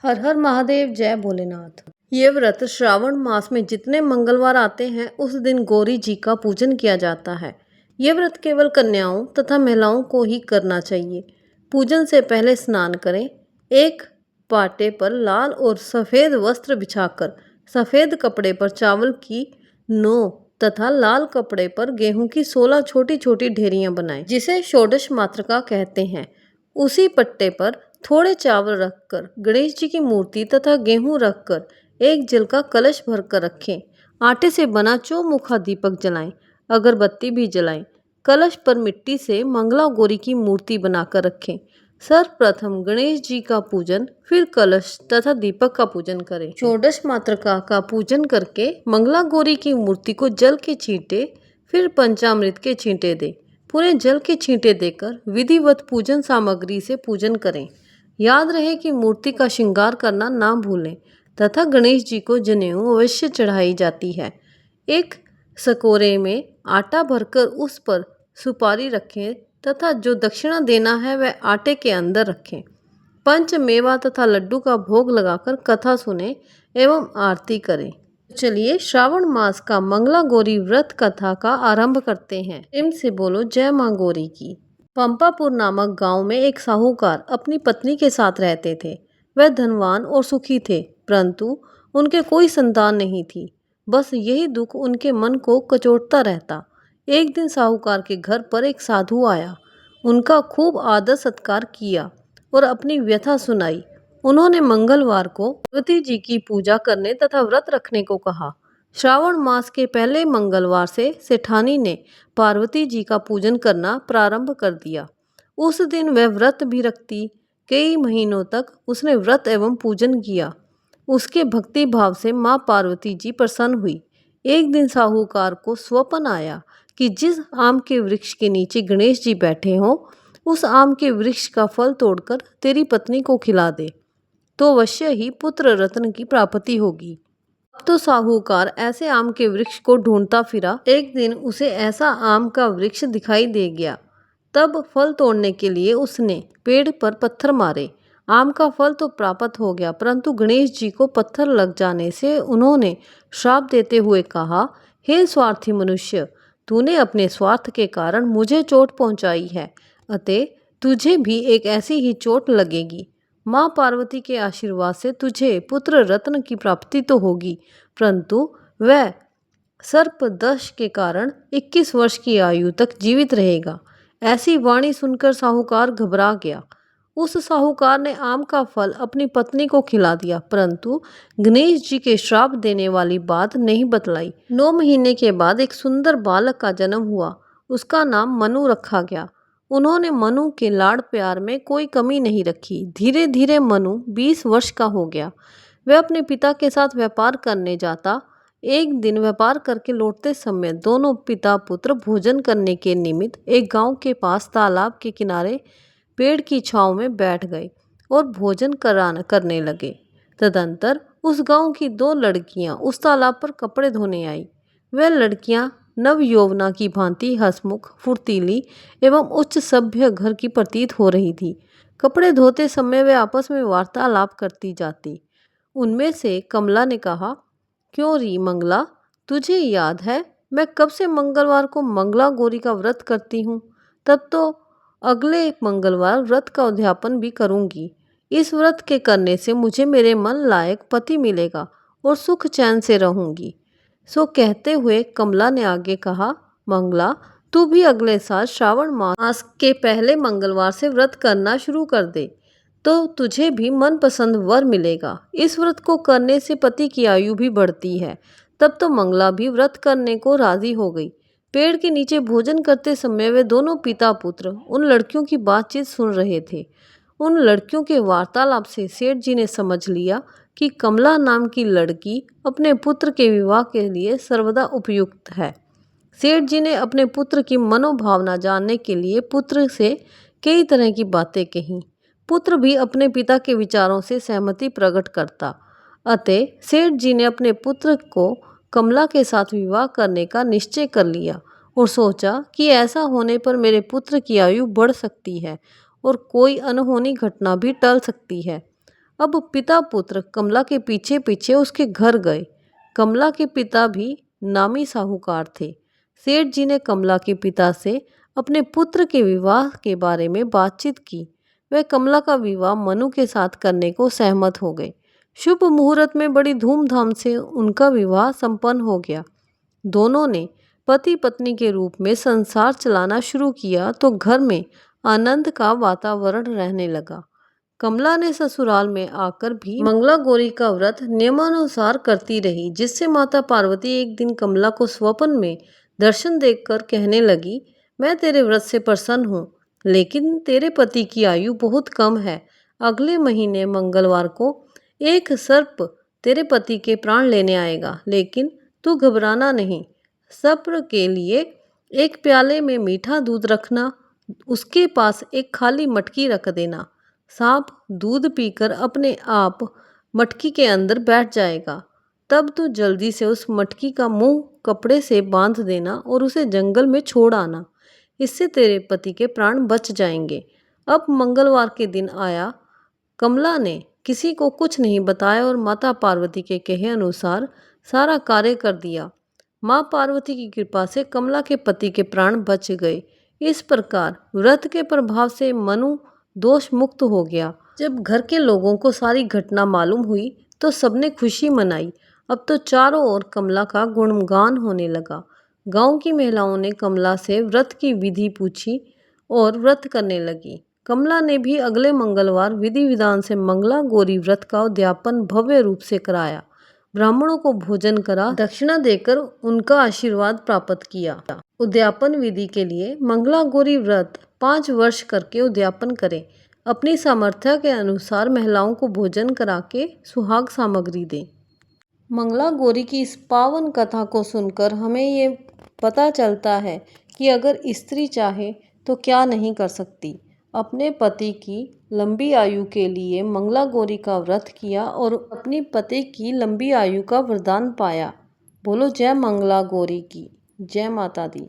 हर हर महादेव, जय भोलेनाथ। ये व्रत श्रावण मास में जितने मंगलवार आते हैं उस दिन गौरी जी का पूजन किया जाता है। ये व्रत केवल कन्याओं तथा महिलाओं को ही करना चाहिए। पूजन से पहले स्नान करें। एक पाटे पर लाल और सफ़ेद वस्त्र बिछाकर सफ़ेद कपड़े पर चावल की 9 तथा लाल कपड़े पर गेहूं की 16 छोटी छोटी ढेरियां बनाएं, जिसे षोडश मातृका कहते हैं। उसी पट्टे पर थोड़े चावल रखकर गणेश जी की मूर्ति तथा गेहूं रखकर एक जल का कलश भरकर रखें। आटे से बना चौमुखा दीपक जलाएं, अगरबत्ती भी जलाएं। कलश पर मिट्टी से मंगला गौरी की मूर्ति बनाकर रखें। सर्वप्रथम गणेश जी का पूजन, फिर कलश तथा दीपक का पूजन करें। षोडश मातृका का पूजन करके मंगला गौरी की मूर्ति को जल के छींटे, फिर पंचामृत के छींटे दें। पूरे जल के छींटे देकर विधिवत पूजन सामग्री से पूजन करें। याद रहे कि मूर्ति का श्रृंगार करना ना भूलें तथा गणेश जी को जनेऊ अवश्य चढ़ाई जाती है। एक सकोरे में आटा भरकर उस पर सुपारी रखें तथा जो दक्षिणा देना है वह आटे के अंदर रखें। पंच मेवा तथा लड्डू का भोग लगाकर कथा सुने एवं आरती करें। चलिए श्रावण मास का मंगला गौरी व्रत कथा का आरंभ करते हैं। प्रेम से बोलो जय मां गौरी की। पंपापुर नामक गांव में एक साहूकार अपनी पत्नी के साथ रहते थे। वह धनवान और सुखी थे, परंतु उनके कोई संतान नहीं थी। बस यही दुख उनके मन को कचोटता रहता। एक दिन साहूकार के घर पर एक साधु आया। उनका खूब आदर सत्कार किया और अपनी व्यथा सुनाई। उन्होंने मंगलवार को पार्वती जी की पूजा करने तथा व्रत रखने को कहा। श्रावण मास के पहले मंगलवार से सेठानी ने पार्वती जी का पूजन करना प्रारंभ कर दिया। उस दिन वह व्रत भी रखती। कई महीनों तक उसने व्रत एवं पूजन किया। उसके भक्ति भाव से माँ पार्वती जी प्रसन्न हुई। एक दिन साहूकार को स्वप्न आया कि जिस आम के वृक्ष के नीचे गणेश जी बैठे हों, उस आम के वृक्ष का फल तोड़कर तेरी पत्नी को खिला दे, तो अवश्य ही पुत्र रत्न की प्राप्ति होगी। अब तो साहूकार ऐसे आम के वृक्ष को ढूंढता फिरा। एक दिन उसे ऐसा आम का वृक्ष दिखाई दे गया। तब फल तोड़ने के लिए उसने पेड़ पर पत्थर मारे। आम का फल तो प्राप्त हो गया, परंतु गणेश जी को पत्थर लग जाने से उन्होंने श्राप देते हुए कहा, हे स्वार्थी मनुष्य, तूने अपने स्वार्थ के कारण मुझे चोट पहुंचाई है, अतः तुझे भी एक ऐसी ही चोट लगेगी। माँ पार्वती के आशीर्वाद से तुझे पुत्र रत्न की प्राप्ति तो होगी, परंतु वह सर्पदंश के कारण 21 वर्ष की आयु तक जीवित रहेगा। ऐसी वाणी सुनकर साहूकार घबरा गया। उस साहूकार ने आम का फल अपनी पत्नी को खिला दिया, परंतु गणेश जी के श्राप देने वाली बात नहीं बतलाई। 9 महीने के बाद एक सुंदर बालक का जन्म हुआ। उसका नाम मनु रखा गया। उन्होंने मनु के लाड़ प्यार में कोई कमी नहीं रखी। धीरे धीरे मनु 20 वर्ष का हो गया। वह अपने पिता के साथ व्यापार करने जाता। एक दिन व्यापार करके लौटते समय दोनों पिता पुत्र भोजन करने के निमित्त एक गांव के पास तालाब के किनारे पेड़ की छांव में बैठ गए और भोजन करने लगे। तदंतर उस गांव की 2 लड़कियां उस तालाब पर कपड़े धोने आई। वह लड़कियां नव यौवना की भांति हंसमुख, फुर्तीली एवं उच्च सभ्य घर की प्रतीत हो रही थी। कपड़े धोते समय वे आपस में वार्तालाप करती जाती। उनमें से कमला ने कहा, क्यों री मंगला, तुझे याद है मैं कब से मंगलवार को मंगला गौरी का व्रत करती हूँ? तब तो अगले मंगलवार व्रत का उद्यापन भी करूँगी। इस व्रत के करने से मुझे मेरे मन लायक पति मिलेगा और सुख चैन से रहूँगी। सो कहते हुए कमला ने आगे कहा, मंगला, तू भी अगले साल श्रावण मास के पहले मंगलवार से व्रत करना शुरू कर दे, तो तुझे भी मनपसंद वर मिलेगा। इस व्रत को करने से पति की आयु भी बढ़ती है। तब तो मंगला भी व्रत करने को राजी हो गई। पेड़ के नीचे भोजन करते समय वे दोनों पिता पुत्र उन लड़कियों की बातचीत सुन रहे थे। उन लड़कियों के वार्तालाप से सेठ जी ने समझ लिया कि कमला नाम की लड़की अपने पुत्र के विवाह के लिए सर्वदा उपयुक्त है। सेठ जी ने अपने पुत्र की मनोभावना जानने के लिए पुत्र से कई तरह की बातें कहीं। पुत्र भी अपने पिता के विचारों से सहमति प्रकट करता। अतः सेठ जी ने अपने पुत्र को कमला के साथ विवाह करने का निश्चय कर लिया और सोचा कि ऐसा होने पर मेरे पुत्र की आयु बढ़ सकती है और कोई अनहोनी घटना भी टल सकती है। अब पिता पुत्र कमला के पीछे पीछे उसके घर गए। कमला के पिता भी नामी साहूकार थे। सेठ जी ने कमला के पिता से अपने पुत्र के विवाह के बारे में बातचीत की। वह कमला का विवाह मनु के साथ करने को सहमत हो गए। शुभ मुहूर्त में बड़ी धूमधाम से उनका विवाह संपन्न हो गया। दोनों ने पति पत्नी के रूप में संसार चलाना शुरू किया तो घर में आनंद का वातावरण रहने लगा। कमला ने ससुराल में आकर भी मंगला गौरी का व्रत नियमानुसार करती रही, जिससे माता पार्वती एक दिन कमला को स्वप्न में दर्शन देकर कहने लगी, मैं तेरे व्रत से प्रसन्न हूँ, लेकिन तेरे पति की आयु बहुत कम है। अगले महीने मंगलवार को एक सर्प तेरे पति के प्राण लेने आएगा, लेकिन तू घबराना नहीं। सब्र के लिए एक प्याले में मीठा दूध रखना, उसके पास एक खाली मटकी रख देना। सांप दूध पीकर अपने आप मटकी के अंदर बैठ जाएगा। तब तू जल्दी से उस मटकी का मुंह कपड़े से बांध देना और उसे जंगल में छोड़ आना। इससे तेरे पति के प्राण बच जाएंगे। अब मंगलवार के दिन आया। कमला ने किसी को कुछ नहीं बताया और माता पार्वती के कहे अनुसार सारा कार्य कर दिया। माँ पार्वती की कृपा से कमला के पति के प्राण बच गए। इस प्रकार व्रत के प्रभाव से मनु दोष मुक्त हो गया। जब घर के लोगों को सारी घटना मालूम हुई तो सबने खुशी मनाई। अब तो चारों ओर कमला का गुणगान होने लगा। गांव की महिलाओं ने कमला से व्रत की विधि पूछी और व्रत करने लगी। कमला ने भी अगले मंगलवार विधि विधान से मंगला गौरी व्रत का उद्यापन भव्य रूप से कराया। ब्राह्मणों को भोजन करा, दक्षिणा देकर उनका आशीर्वाद प्राप्त किया। उद्यापन विधि के लिए मंगला गौरी व्रत 5 वर्ष करके उद्यापन करें। अपनी सामर्थ्य के अनुसार महिलाओं को भोजन करा के सुहाग सामग्री दें। मंगला गौरी की इस पावन कथा को सुनकर हमें ये पता चलता है कि अगर स्त्री चाहे तो क्या नहीं कर सकती। अपने पति की लंबी आयु के लिए मंगला गौरी का व्रत किया और अपनी पति की लंबी आयु का वरदान पाया। बोलो जय मंगला गौरी की, जय माता दी।